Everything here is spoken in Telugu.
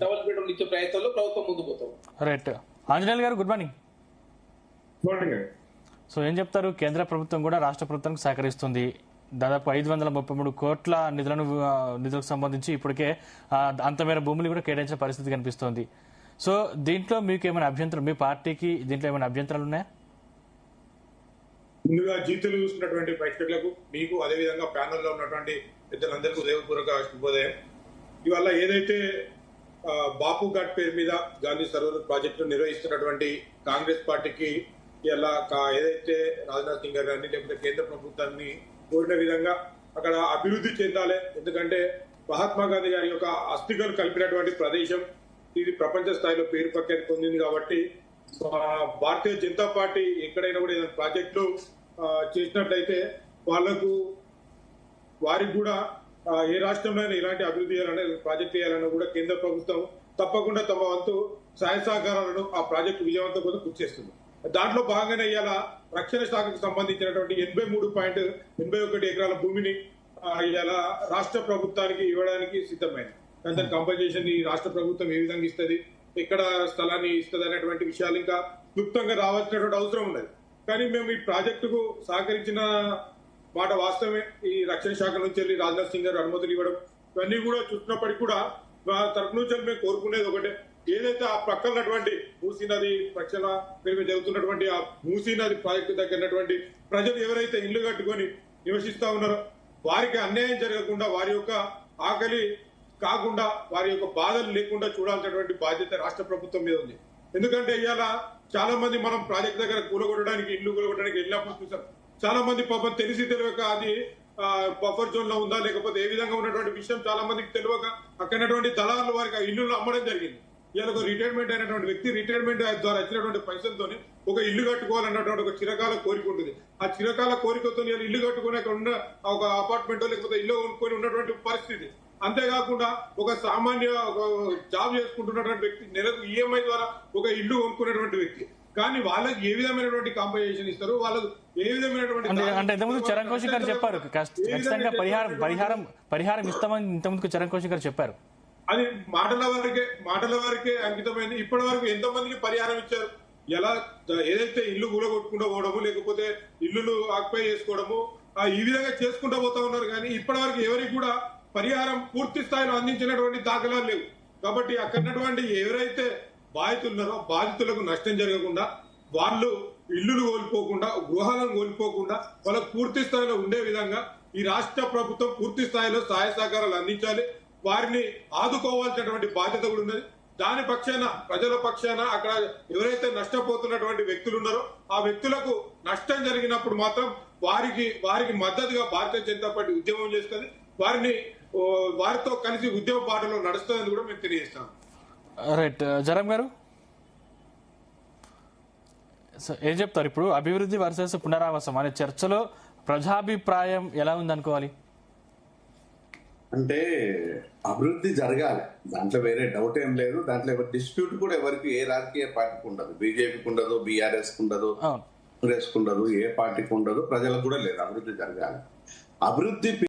డబుల్ బెడ్రూమ్ ఇచ్చే ప్రయత్నంలో ప్రభుత్వం ముందుకు పోతాం. రైట్. ఆంజనేయులు గారు గుడ్ మార్నింగ్. సో ఏం చెప్తారు? కేంద్ర ప్రభుత్వం కూడా రాష్ట్ర ప్రభుత్వానికి సహకరిస్తుంది. దాదాపు 533 కోట్ల నిధులకు సంబంధించి ఇప్పటికే అంతమేర భూములు కూడా కేటాయించిన పరిస్థితి కనిపిస్తోంది. సో దీంట్లో మీకు ఏమైనా అభ్యంతరం, మీ పార్టీకి దీంట్లో ఏమైనా అభ్యంతరాలు ఉన్నాయా? ముందుగా జీతులు చూసినటువంటి ప్రేక్షకులకు, మీకు అదేవిధంగా ప్యానెల్ లో ఉన్నటువంటి పెద్దలందరికీ ఉదయపూర్వక శుభోదయం. ఇవాళ ఏదైతే బాపు ఘాట్ పేరు మీద గాంధీ సరోవర్ ప్రాజెక్టు నిర్వహిస్తున్నటువంటి కాంగ్రెస్ పార్టీకి ఇలా ఏదైతే రాజ్నాథ్ సింగ్ గారు కానీ లేకపోతే కేంద్ర ప్రభుత్వాన్ని కోరిన విధంగా అక్కడ అభివృద్ధి చెందాలి. ఎందుకంటే మహాత్మా గాంధీ గారి యొక్క అస్థికలు కలిపినటువంటి ప్రదేశం ఇది ప్రపంచ స్థాయిలో పేరు ప్రఖ్యాతి పొందింది. కాబట్టి భారతీయ జనతా పార్టీ ఎక్కడైనా కూడా ఏదైనా ప్రాజెక్టులు చేసినట్లయితే వారికి కూడా ఏ రాష్ట్రంలో అయినా ఇలాంటి అభివృద్ధి చేయాలన్నా ప్రాజెక్ట్ చేయాలన్నా కూడా కేంద్ర ప్రభుత్వం తప్పకుండా తమ వంతు సహాయ సహకారాలను ఆ ప్రాజెక్టు విజయవంతం కోసం కృషి చేస్తుంది. దాంట్లో భాగంగానే ఇవాళ రక్షణ శాఖకు సంబంధించినటువంటి 83.81 ఎకరాల భూమిని ఇవాళ రాష్ట్ర ప్రభుత్వానికి ఇవ్వడానికి సిద్ధమైంది. దాని కంపెన్సేషన్ ఈ రాష్ట్ర ప్రభుత్వం ఏ విధంగా ఇస్తుంది, ఎక్కడ స్థలాన్ని ఇస్తుంది అనేటువంటి విషయాలు ఇంకా క్లుప్తంగా రావాల్సినటువంటి అవసరం ఉన్నది. కానీ మేము ఈ ప్రాజెక్టుకు సహకరించిన మాట వాస్తవమే. ఈ రక్షణ శాఖ నుంచి వెళ్ళి రాజ్నాథ్ సింగ్ గారు అనుమతులు ఇవ్వడం ఇవన్నీ కూడా చూసినప్పటికీ కూడా మా తరఫు నుంచి మేము కోరుకునేది ఒకటే, ఏదైతే ఆ ప్రక్కనటువంటి మూసీ నది రక్షణ పేరు జరుగుతున్నటువంటి ఆ మూసీ నది ప్రాజెక్టు దగ్గరటువంటి ప్రజలు ఎవరైతే ఇల్లు కట్టుకొని నివసిస్తా ఉన్నారో వారికి అన్యాయం జరగకుండా, వారి యొక్క ఆకలి కాకుండా, వారి యొక్క బాధలు లేకుండా చూడాల్సినటువంటి బాధ్యత రాష్ట్ర ప్రభుత్వం మీద ఉంది. ఎందుకంటే ఇవాళ చాలా మంది మనం ప్రాజెక్ట్ దగ్గర కూలగొట్టడానికి ఇల్లు కూలగొట్టడానికి వెళ్ళినప్పుడు చూసాం. చాలా మంది పాపం తెలియక అది బఫర్ జోన్ లో ఉందా లేకపోతే ఏ విధంగా ఉన్నటువంటి విషయం చాలా మందికి తెలియక అక్కడటువంటి దళారులు వారికి ఆ ఇల్లు అమ్మడం జరిగింది. ఇవాళ ఒక రిటైర్మెంట్ అయినటువంటి వ్యక్తి రిటైర్మెంట్ ద్వారా వచ్చినటువంటి పైసలతో ఒక ఇల్లు కట్టుకోవాలన్నటువంటి ఒక చిరకాల కోరిక ఉంటుంది. ఆ చిరకాల కోరికతో ఇల్లు కట్టుకుని అక్కడ ఉన్న ఒక అపార్ట్మెంట్ లేకపోతే ఇల్లు కొనుక్కొని ఉన్నటువంటి పరిస్థితి. అంతేకాకుండా ఒక సామాన్య ఒక జాబ్ చేసుకుంటున్నటువంటి వ్యక్తి నెలకు ఈఎంఐ ద్వారా ఒక ఇల్లు కొనుక్కునేటువంటి వ్యక్తి. కానీ వాళ్ళకి ఏ విధమైనటువంటి కాంపెన్సేషన్ ఇస్తారు, వాళ్ళకు ఏ విధమైనటువంటి అంటే ఇంతకుముందు చరణ్ కౌశిక్ గారు చెప్పారు ఖచ్చితంగా పరిహారం ఇస్తామని ఇంతకుముందు చరణ్ కౌశిక్ గారు చెప్పారు. అది మాటల వరకే అంకితమైంది. ఇప్పటి వరకు ఎంతో మందికి పరిహారం ఇచ్చారు. ఎలా ఏదైతే ఇల్లు కూలగొట్టుకుంటూ పోవడము లేకపోతే ఇల్లులు ఆక్యుపై చేసుకోవడము ఈ విధంగా చేసుకుంటూ పోతా ఉన్నారు. కానీ ఇప్పటి వరకు ఎవరికి కూడా పరిహారం పూర్తి స్థాయిలో అందించినటువంటి దాఖలాలు లేవు. కాబట్టి అక్కడటువంటి ఎవరైతే బాధితులున్నారో బాధితులకు నష్టం జరగకుండా, వాళ్ళు ఇల్లులు కోల్పోకుండా, గృహాలను కోల్పోకుండా వాళ్ళకు పూర్తి స్థాయిలో ఉండే విధంగా ఈ రాష్ట్ర ప్రభుత్వం పూర్తి స్థాయిలో సహాయ సహకారాలు అందించాలి. వారిని ఆదుకోవాల్సినటువంటి బాధ్యత కూడా ఉన్నది. దాని పక్షాన ప్రజల పక్షాన అక్కడ ఎవరైతే నష్టపోతున్నటువంటి వ్యక్తులు ఉన్నారో ఆ వ్యక్తులకు నష్టం జరిగినప్పుడు మాత్రం వారికి మద్దతుగా భారతీయ జనతా పార్టీ ఉద్యమం చేస్తుంది. వారితో కలిసి ఉద్యమ బాటలో నడుస్తుందని కూడా మేము తెలియజేస్తాం. రైట్. జరం గారు ఏం చెప్తారు? ఇప్పుడు అభివృద్ధి వర్సెస్ పునరావాసం అనే చర్చలో ప్రజాభిప్రాయం ఎలా ఉందనుకోవాలి? అంటే అభివృద్ధి జరగాలి, దాంట్లో వేరే డౌట్ ఏం లేదు. దాంట్లో ఎవరి డిస్ప్యూట్ కూడా ఎవరికి ఏ రాజకీయ పార్టీకి ఉండదు. బీజేపీకి ఉండదు, బీఆర్ఎస్ ఉండదు, కాంగ్రెస్ ఉండదు, ఏ పార్టీకి ఉండదు, ప్రజలకు కూడా లేదు. అభివృద్ధి జరగాలి. అభివృద్ధి